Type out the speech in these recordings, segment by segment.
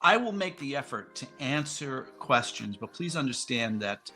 I will make the effort to answer questions, but please understand that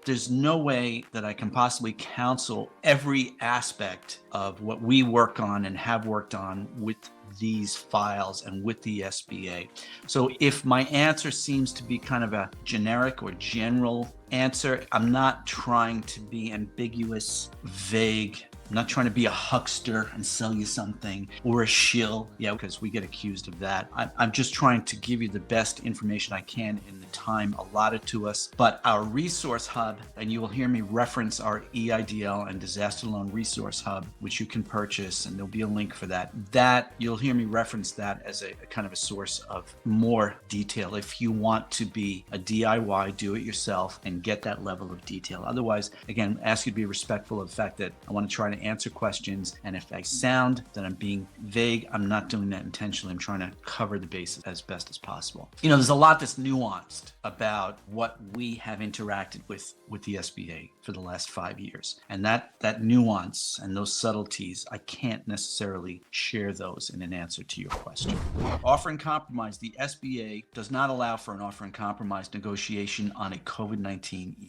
there's no way that I can possibly counsel every aspect of what we work on and have worked on with these files and with the SBA. So if my answer seems to be kind of a generic or general answer, I'm not trying to be ambiguous, vague. I'm not trying to be a huckster and sell you something, or a shill, because we get accused of that. I'm just trying to give you the best information I can in the time allotted to us. But our resource hub, and you will hear me reference our EIDL and Disaster Loan Resource Hub, which you can purchase, and there'll be a link for that. You'll hear me reference that as a kind of a source of more detail if you want to be a DIY, do it yourself, and get that level of detail. Otherwise, again, ask you to be respectful of the fact that I want to try to answer questions, and if I sound that I'm being vague, I'm not doing that intentionally. I'm trying to cover the bases as best as possible. There's a lot that's nuanced about what we have interacted with the SBA for the last 5 years, and that nuance and those subtleties, I can't necessarily share those in an answer to your question. Offer in compromise, the SBA does not allow for an offer in compromise negotiation on a COVID-19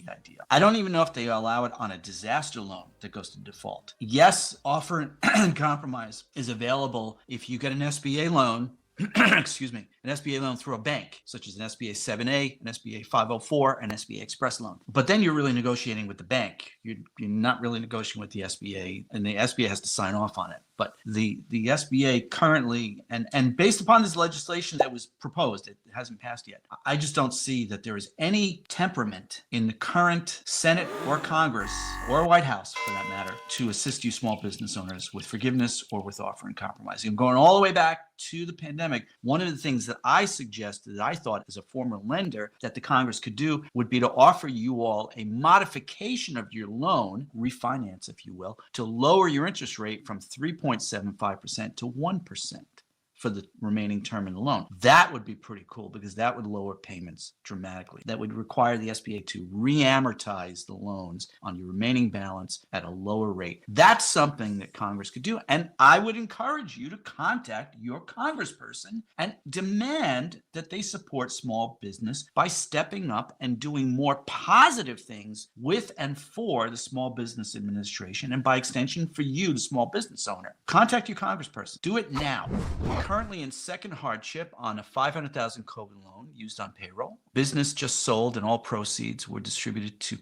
EIDL. I don't even know if they allow it on a disaster loan that goes to default. Yes, offer in compromise is available if you get an SBA loan, excuse me, an SBA loan through a bank, such as an SBA 7A, an SBA 504, an SBA Express loan. But then you're really negotiating with the bank. You're not really negotiating with the SBA, and the SBA has to sign off on it. But the SBA currently, and based upon this legislation that was proposed, it hasn't passed yet, I just don't see that there is any temperament in the current Senate or Congress or White House, for that matter, to assist you small business owners with forgiveness or with offer in compromise. And going all the way back to the pandemic, one of the things that I suggested, that I thought as a former lender that the Congress could do, would be to offer you all a modification of your loan, refinance if you will, to lower your interest rate from 3.75% to 1% for the remaining term in the loan. That would be pretty cool, because that would lower payments dramatically. That would require the SBA to re-amortize the loans on your remaining balance at a lower rate. That's something that Congress could do. And I would encourage you to contact your congressperson and demand that they support small business by stepping up and doing more positive things with and for the Small Business Administration, and by extension for you, the small business owner. Contact your congressperson. Do it now. Currently in second hardship on a $500,000 COVID loan used on payroll. Business just sold and all proceeds were distributed to,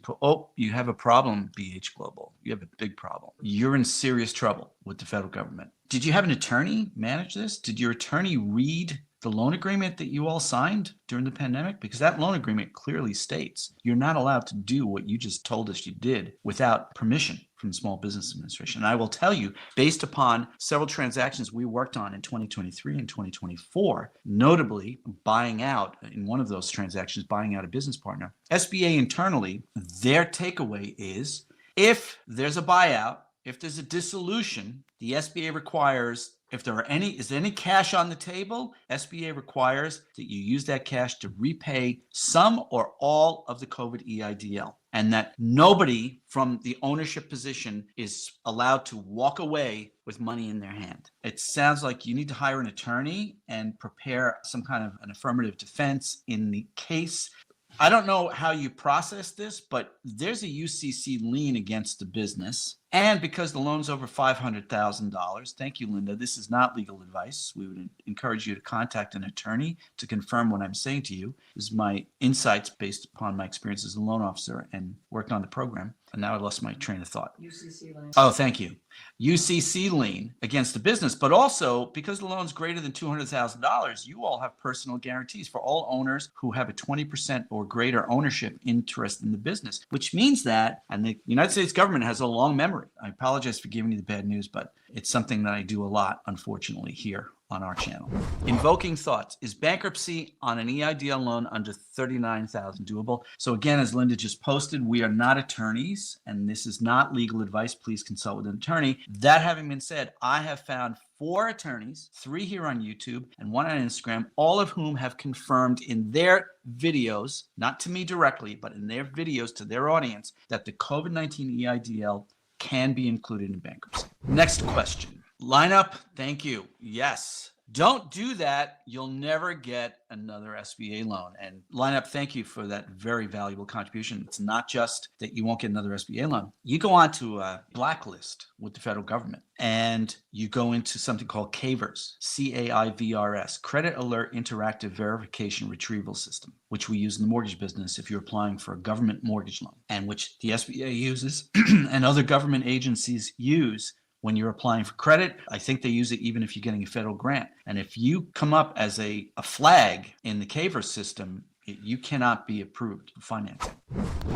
you have a problem, BH Global. You have a big problem. You're in serious trouble with the federal government. Did you have an attorney manage this? Did your attorney read the loan agreement that you all signed during the pandemic? Because that loan agreement clearly states you're not allowed to do what you just told us you did without permission from the Small Business Administration. And I will tell you, based upon several transactions we worked on in 2023 and 2024, notably buying out, in one of those transactions, buying out a business partner, SBA internally, their takeaway is if there's a buyout, if there's a dissolution, the SBA requires, if there are is any cash on the table, SBA requires that you use that cash to repay some or all of the COVID EIDL, and that nobody from the ownership position is allowed to walk away with money in their hand. It sounds like you need to hire an attorney and prepare some kind of an affirmative defense in the case. I don't know how you process this, but there's a UCC lien against the business. And because the loan's over $500,000, thank you, Linda, this is not legal advice. We would encourage you to contact an attorney to confirm what I'm saying to you. This is my insights based upon my experience as a loan officer and worked on the program. And now I lost my train of thought. UCC lien. Oh, thank you. UCC lien against the business, but also because the loan's greater than $200,000, you all have personal guarantees for all owners who have a 20% or greater ownership interest in the business, which means that, and the United States government has a long memory. I apologize for giving you the bad news, but it's something that I do a lot, unfortunately, here on our channel. Invoking thoughts. Is bankruptcy on an EIDL loan under $39,000 doable? So again, as Linda just posted, we are not attorneys, and this is not legal advice. Please consult with an attorney. That having been said, I have found 4 attorneys, 3 here on YouTube and 1 on Instagram, all of whom have confirmed in their videos, not to me directly, but in their videos to their audience, that the COVID-19 EIDL can be included in bankruptcy. Next question. Lineup, thank you. Yes, Don't do that. You'll never get another SBA loan. And Lineup, thank you for that very valuable contribution. It's not just that you won't get another SBA loan. You go on to a blacklist with the federal government and you go into something called CAIVRS, CAIVRS, Credit Alert Interactive Verification Retrieval System, which we use in the mortgage business if you're applying for a government mortgage loan, and which the SBA uses and other government agencies use when you're applying for credit. I think they use it even if you're getting a federal grant. And if you come up as a flag in the CAIVRS system, you cannot be approved for financing.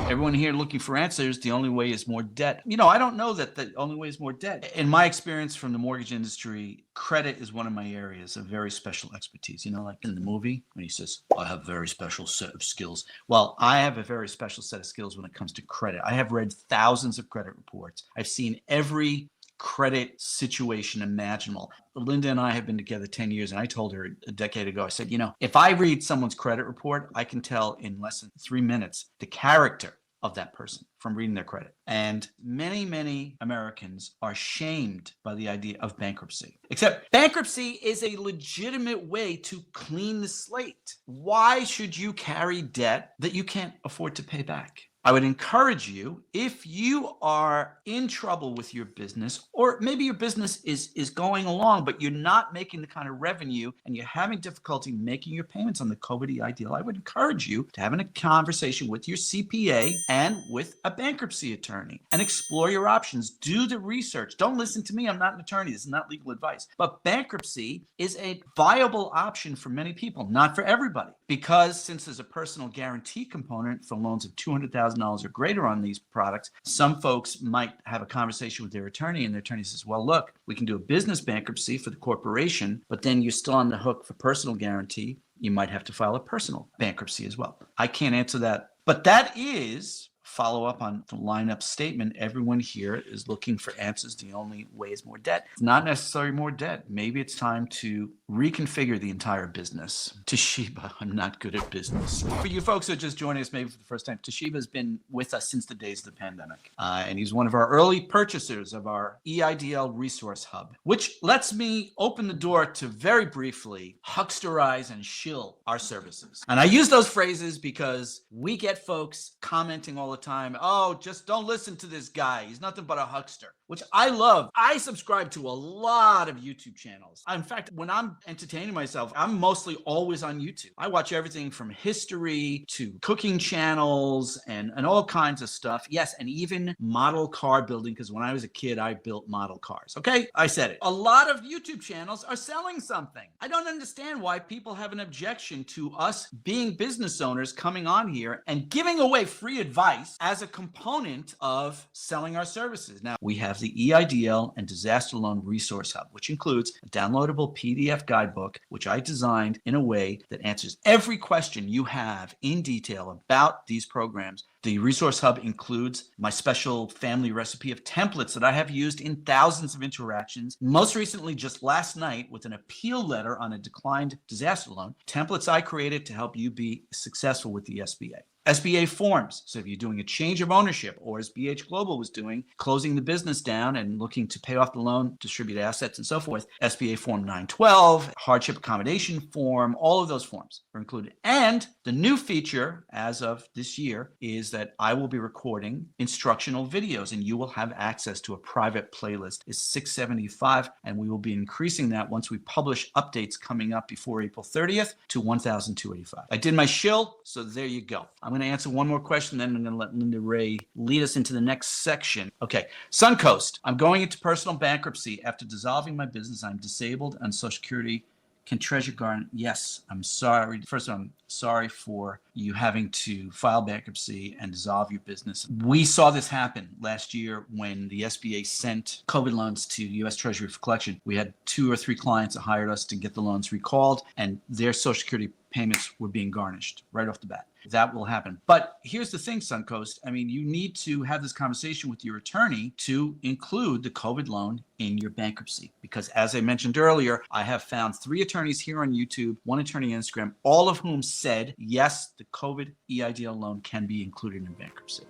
Everyone here looking for answers, the only way is more debt. I don't know that the only way is more debt. In my experience from the mortgage industry, credit is one of my areas of very special expertise. Like in the movie when he says, I have a very special set of skills. Well, I have a very special set of skills when it comes to credit. I have read thousands of credit reports. I've seen every credit situation imaginable. Linda and I have been together 10 years, and I told her a decade ago, I said, if I read someone's credit report, I can tell in less than 3 minutes the character of that person from reading their credit. And many, many Americans are shamed by the idea of bankruptcy. Except bankruptcy is a legitimate way to clean the slate. Why should you carry debt that you can't afford to pay back? I would encourage you, if you are in trouble with your business, or maybe your business is going along, but you're not making the kind of revenue and you're having difficulty making your payments on the COVID EIDL, I would encourage you to have a conversation with your CPA and with a bankruptcy attorney and explore your options. Do the research. Don't listen to me. I'm not an attorney. This is not legal advice. But bankruptcy is a viable option for many people, not for everybody. Because since there's a personal guarantee component for loans of $200,000 or greater on these products, some folks might have a conversation with their attorney, and their attorney says, well, look, we can do a business bankruptcy for the corporation, but then you're still on the hook for personal guarantee. You might have to file a personal bankruptcy as well. I can't answer that, but that is follow up on the Lineup statement. Everyone here is looking for answers. The only way is more debt. It's not necessarily more debt. Maybe it's time to reconfigure the entire business. Toshiba, I'm not good at business. For you folks who are just joining us maybe for the first time, Toshiba has been with us since the days of the pandemic. And he's one of our early purchasers of our EIDL Resource Hub, which lets me open the door to very briefly hucksterize and shill our services. And I use those phrases because we get folks commenting all the time, oh, just don't listen to this guy. He's nothing but a huckster, which I love. I subscribe to a lot of YouTube channels. In fact, when I'm entertaining myself, I'm mostly always on YouTube. I watch everything from history to cooking channels and all kinds of stuff. Yes, and even model car building, because when I was a kid, I built model cars. Okay, I said it. A lot of YouTube channels are selling something. I don't understand why people have an objection to us being business owners coming on here and giving away free advice as a component of selling our services. Now, we have the EIDL and Disaster Loan Resource Hub, which includes a downloadable PDF guidebook, which I designed in a way that answers every question you have in detail about these programs. The Resource Hub includes my special family recipe of templates that I have used in thousands of interactions. Most recently, just last night, with an appeal letter on a declined disaster loan, templates I created to help you be successful with the SBA. SBA forms. So if you're doing a change of ownership, or as BH Global was doing, closing the business down and looking to pay off the loan, distribute assets, and so forth, SBA Form 912, Hardship Accommodation Form, all of those forms are included. And the new feature as of this year is that I will be recording instructional videos, and you will have access to a private playlist. It's $675, and we will be increasing that once we publish updates coming up before April 30th to $1,285. I did my shill, so there you go. I'm going to answer one more question, then I'm going to let Linda Ray lead us into the next section. Okay, Suncoast. I'm going into personal bankruptcy. After dissolving my business, I'm disabled on Social Security. Can Treasure Garden? Yes, I'm sorry. First of all, I'm sorry for you having to file bankruptcy and dissolve your business. We saw this happen last year when the SBA sent COVID loans to U.S. Treasury for collection. We had 2 or 3 clients that hired us to get the loans recalled, and their Social Security payments were being garnished right off the bat. That will happen. But here's the thing, Suncoast. I mean, you need to have this conversation with your attorney to include the COVID loan in your bankruptcy. Because as I mentioned earlier, I have found 3 attorneys here on YouTube, 1 attorney on Instagram, all of whom said, yes, the COVID EIDL loan can be included in bankruptcy.